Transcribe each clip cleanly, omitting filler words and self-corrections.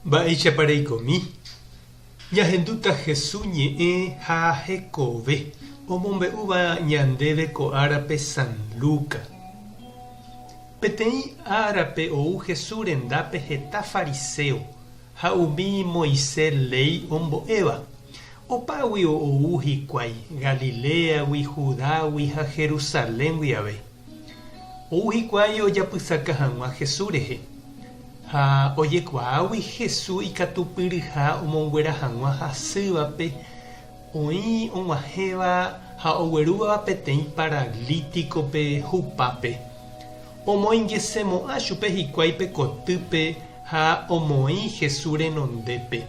Mba'éichapareikomi. Ñahendúta Jesús ñe'ẽ ha hekove omombe'úva ñandéve ko árape San Luca. Peteĩ árape ou Jesús rendápe heta fariseo ha umi Moisés ley ombo'éva. Opágui ou hikuái Galileagui, Judágui ha Jerusaléngui ave. Ou hikuái ojapysáka hag̃ua Jesús rehe. Ha ojekuaágui Jesús ikatupyryha omonguera hag̃ua hasývape oĩ og̃uahẽva ha oguerúva peteĩ paralíticope hupápe. Omoingesemo'ã chupe hikuáipe kotýpe ha omoĩ Jesús renondépe.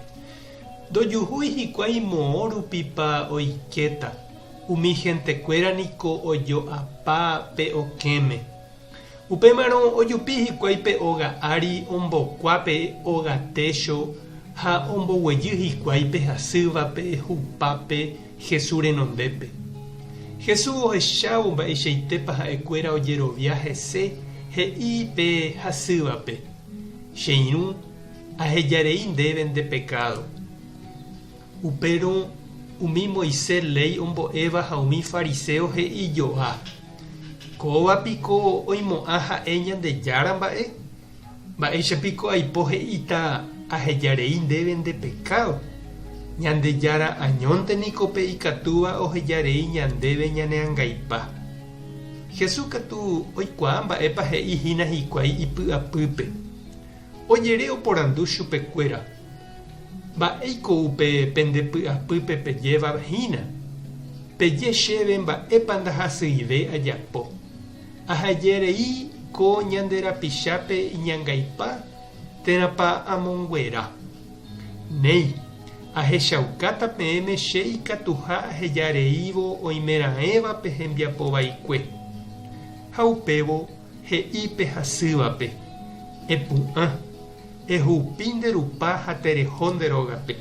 Ndojuhúi hikuái moõ rupípa oiketa. Umi hentekuéra niko ojoapá pe okéme. Upémarõ ojupi hikuáipe óga ári ombokuápe óga técho ha omboguejy hikuáipe hasývape hupápe Jesús renondépe. Jesús ohechávo mba'eichaitépa ha'ekuéra ojerovia hese he'i pe hasývape. Che irũ ahejarei ndéve nde pecado. Upérõ umi Moisés ley ombo'éva ha umi fariseo he'ijoa. Kóvapiko oimo'ã ha'e Ñandejára mba'e? Mba'éichapiko aipo he'íta ahejarei ndéve nde pecado. Ñandejára añónteniko pe ikatúva ohejarei ñandéve ñaneangaipa. Jesús katu oikuaa mba'épa he'ihína hikuái ipy'apýpe. Ojere oporandu chupekuéra. Mba'éiko upe pendepy'apýpe pejévahína. Peje chéve mba'épa ndahasýive ajapo. Ahajerei ko ñanderapichápe iñangaipa térãpa amonguera. Néi, ahechaukáta peẽme che ikatuha ahejareívo oimeraẽvape hembiapovaikue. Ha upévo he'ípe hasývape. Epu'ã, ehupi nderupa ha tereho nderógape.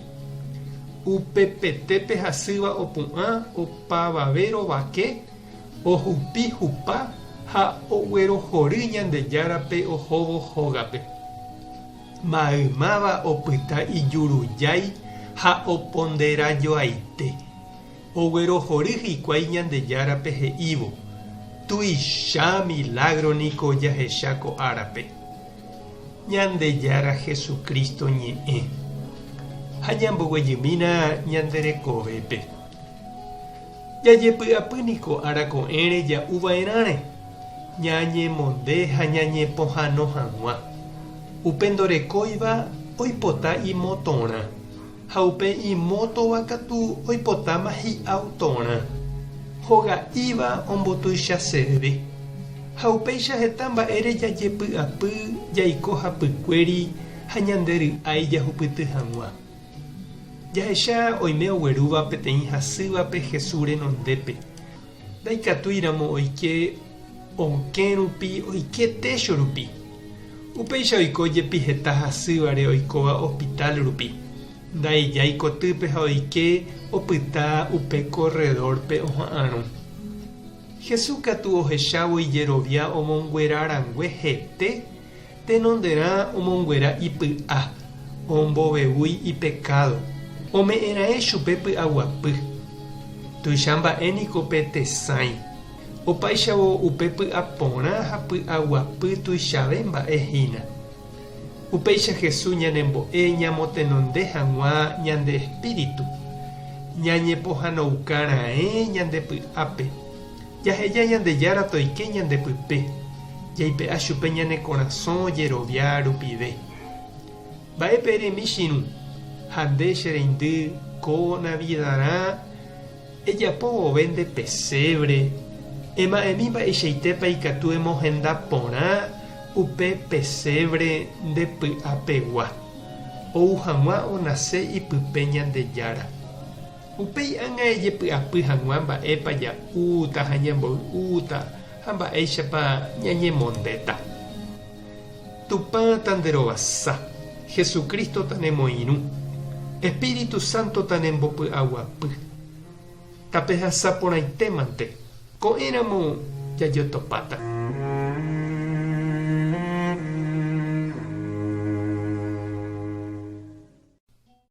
Upe petépe hasýva opu'ã opavave rovake, ohupi hupa ha oguerohory Ñandejárape ohóvo hógape. Maymáva opyta ijurujái ha oponderajoaite. Oguerohory hikuái Ñandejárape he'ívo. Tuicha milagro niko ojahecha ko árape. Ñandejára Jesucristo ñe'ẽ. Ha ñamboguejymína ñanderekovépe. Jajepy'apy niko ára ko'ẽre ja'uva'erãre. Ñañemonde ha ñañepohãno hag̃ua. Upe ndorekóiva oipota imotorã. Ha upe imótova katu oipotáma hi'autorã. Hoga'íva ombotuichaséve. Ha upéicha heta mba'ére jajepy'apy jaiko hapykuéri ha ñandery'ái jahupyty hag̃ua. Jahecha oime oguerúva peteĩ hasývape Jesús renondépe. Ndaikatuíramo oike okẽ rupi oike técho rupi. Upéicha oikójepi heta hasývare oikóva hospital rupi. Ndaijái kotýpe ha oike opyta upe corredorpe oha'ãrõ. Jesús katu ohechávo ijerovia omonguerarangue hete tenonderã omonguera ipy'a ombovevúi ipecado. Ome'ẽra'e chupe py'aguapy. Tuicha mba'éniko pe tesãi. Opáichavo upe py'aporã ha py'aguapy tuichave mba'ehína. Upéicha Jesús ñanembo'e ñamotenonde hag̃ua ñande espíritu. Ñañepohanoukara'e ñandepy'ápe. Jaheja Ñandejára toike ñandepype. Jaipe'a chupe ñane corazón ojerovia rupive. Mba'épe eremi chirũ. Ha nde che reindy ko Navidarã ejapóvove nde pesebre. Ema'ẽmi mba'eichaitépa ikatu emohenda porã upe pesebre ndepy'apegua. Ou hag̃ua onase ipype Ñandejára. Upéi ág̃a ejepy'apy hag̃ua mba'épa ja'úta ha ñamboy'úta ha mba'éichapa ñañemondéta. Tupã tanderovasa. Jesucristo tanemoirũ. Espíritu Santo tanembopy'aguapy. Tape hasaporãitémante. Ko'ẽramo jajotopáta.